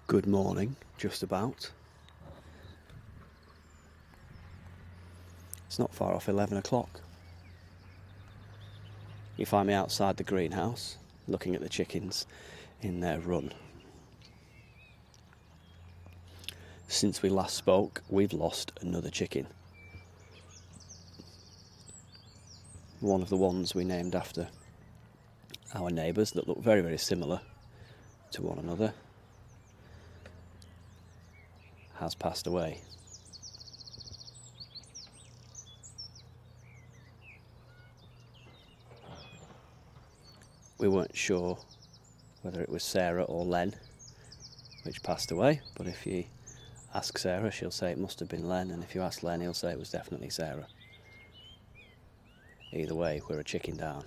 Good morning, just about. It's not far off 11 o'clock. You find me outside the greenhouse, looking at the chickens in their run. Since we last spoke, we've lost another chicken. One of the ones we named after our neighbours that look very, very similar to one another has passed away. We weren't sure whether it was Sarah or Len which passed away, but if you ask Sarah, she'll say it must have been Len, and if you ask Len, he'll say it was definitely Sarah. Either way, we're a chicken down.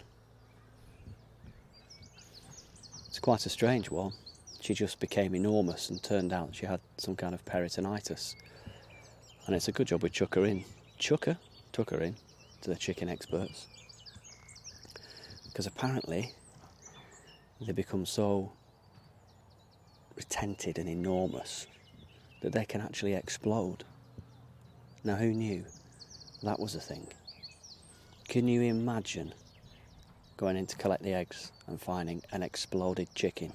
It's quite a strange one. She just became enormous and turned out she had some kind of peritonitis. And it's a good job we took her in to the chicken experts. Because apparently they become so retented and enormous that they can actually explode. Now, who knew that was a thing? Can you imagine going in to collect the eggs and finding an exploded chicken?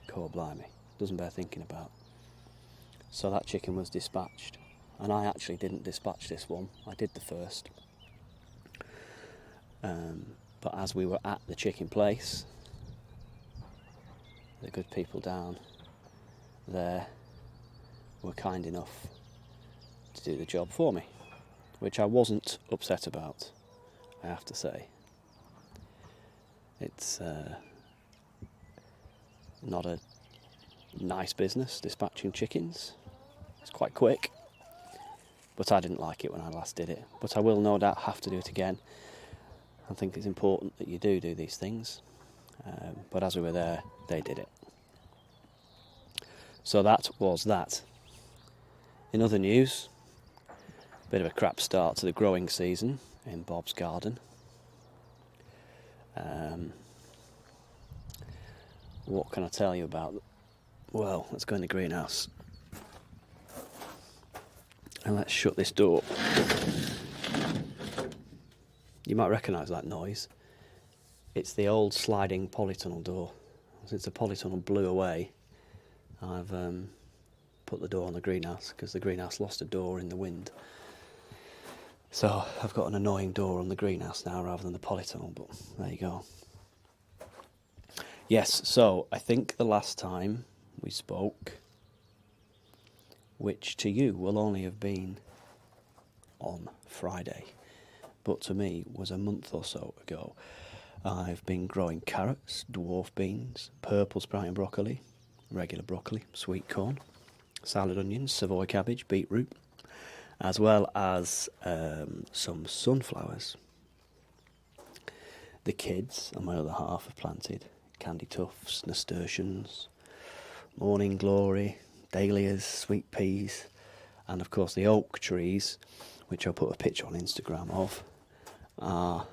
Core blimey, doesn't bear thinking about. So that chicken was dispatched, and I actually didn't dispatch this one, I did the first. But as we were at the chicken place, the good people down there were kind enough to do the job for me, which I wasn't upset about, I have to say. It's not a nice business, dispatching chickens. It's quite quick, but I didn't like it when I last did it. But I will no doubt have to do it again. I think it's important that you do these things. But as we were there, they did it. So that was that. In other news, a bit of a crap start to the growing season in Bob's garden. What can I tell you about? Well, let's go in the greenhouse. And let's shut this door. You might recognise that noise. It's the old sliding polytunnel door. Since the polytunnel blew away, I've put the door on the greenhouse because the greenhouse lost a door in the wind. So I've got an annoying door on the greenhouse now rather than the polytunnel, but there you go. Yes, so I think the last time we spoke, which to you will only have been on Friday, but to me was a month or so ago, I've been growing carrots, dwarf beans, purple sprouting broccoli, regular broccoli, sweet corn, salad onions, Savoy cabbage, beetroot, as well as some sunflowers. The kids and my other half have planted candy tufts, nasturtiums, morning glory, dahlias, sweet peas, and of course the oak trees, which I'll put a picture on Instagram of, are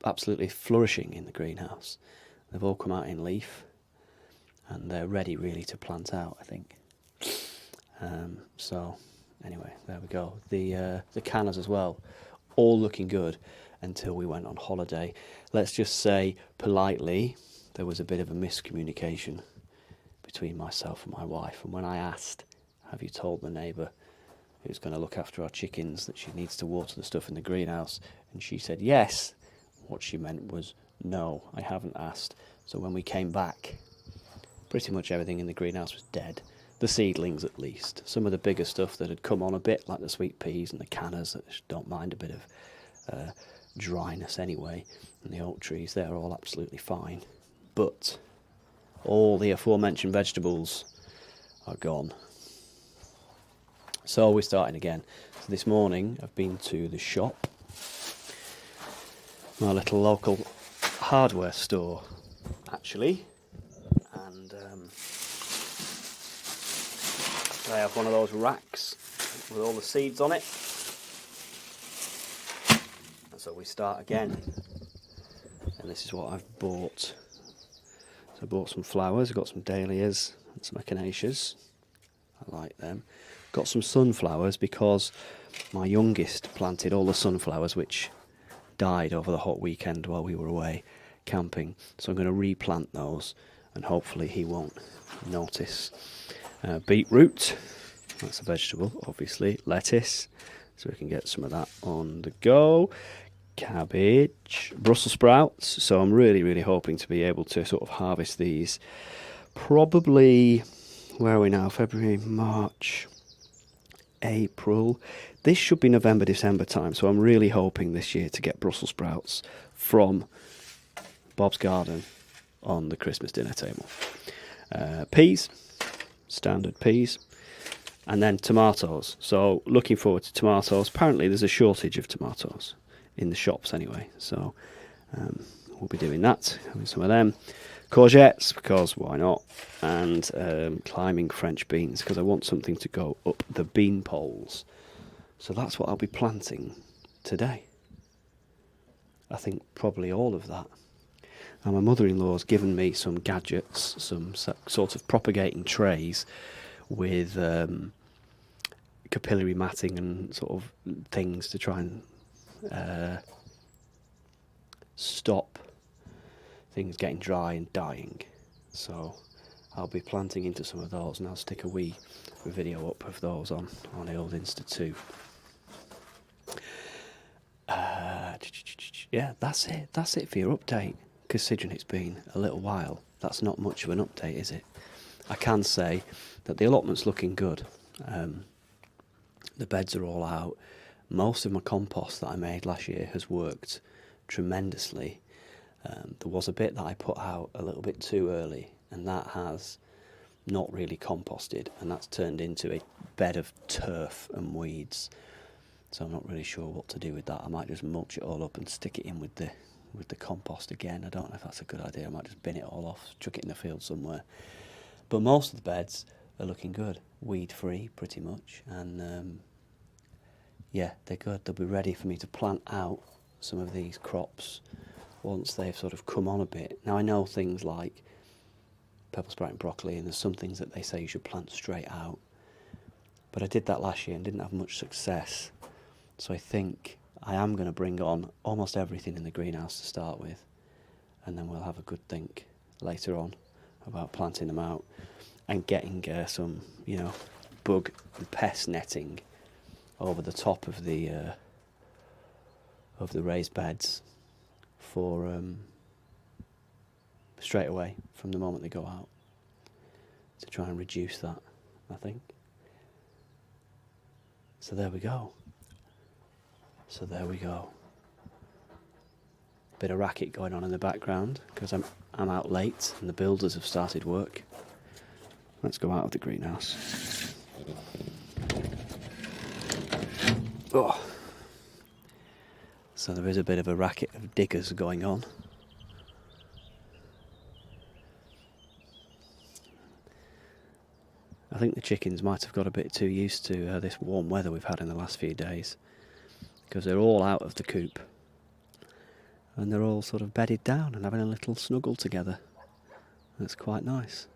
absolutely flourishing in the greenhouse. They've all come out in leaf and they're ready really to plant out, I think. So anyway, there we go. The cannas as well, all looking good until we went on holiday. Let's just say politely there was a bit of a miscommunication between myself and my wife, and when I asked, have you told the neighbour who's going to look after our chickens that she needs to water the stuff in the greenhouse, and she said yes, what she meant was no, I haven't asked. So when we came back, pretty much everything in the greenhouse was dead. The seedlings at least. Some of the bigger stuff that had come on a bit, like the sweet peas and the cannas that don't mind a bit of dryness anyway, and the oak trees, they're all absolutely fine. But all the aforementioned vegetables are gone. So we're starting again. So this morning I've been to the shop, my little local hardware store actually, and they have one of those racks with all the seeds on it. And so we start again. And this is what I've bought So I bought some flowers, I've got some dahlias and some echinaceas. I like them. Got some sunflowers because my youngest planted all the sunflowers which died over the hot weekend while we were away camping. So I'm going to replant those and hopefully he won't notice. Beetroot, that's a vegetable, obviously. Lettuce, so we can get some of that on the go. Cabbage, Brussels sprouts. So I'm really hoping to be able to sort of harvest these probably, where are we now? February, March, April. This should be November, December time. So I'm really hoping this year to get Brussels sprouts from Bob's Garden on the Christmas dinner table. Peas, standard peas. And then tomatoes. So looking forward to tomatoes. Apparently there's a shortage of tomatoes in the shops anyway. So we'll be doing that, having some of them. Courgettes, because why not? And climbing French beans, because I want something to go up the bean poles. So that's what I'll be planting today. I think probably all of that. And my mother-in-law's given me some gadgets, some sort of propagating trays with capillary matting and sort of things to try and stop things getting dry and dying. So I'll be planting into some of those, and I'll stick a wee video up of those on the old Insta too. Yeah, that's it for your update. Considering it's been a little while, that's not much of an update, is it? I can say that the allotment's looking good. The beds are all out. Most of my compost that I made last year has worked tremendously. There was a bit that I put out a little bit too early, and that has not really composted, and that's turned into a bed of turf and weeds. So I'm not really sure what to do with that. I might just mulch it all up and stick it in with the compost again. I don't know if that's a good idea. I might just bin it all off, chuck it in the field somewhere. But most of the beds are looking good, weed free pretty much, and yeah, they're good. They'll be ready for me to plant out some of these crops once they've sort of come on a bit. Now I know things like purple sprouting broccoli, and there's some things that they say you should plant straight out, but I did that last year and didn't have much success. So I think I am going to bring on almost everything in the greenhouse to start with, and then we'll have a good think later on about planting them out and getting some, bug and pest netting over the top of the raised beds for straight away from the moment they go out, to try and reduce that, I think. So there we go. Bit of racket going on in the background because I'm out late and the builders have started work. Let's go out of the greenhouse. Oh. So there is a bit of a racket of diggers going on. I think the chickens might have got a bit too used to this warm weather we've had in the last few days, because they're all out of the coop and they're all sort of bedded down and having a little snuggle together. That's quite nice.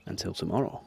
Until tomorrow.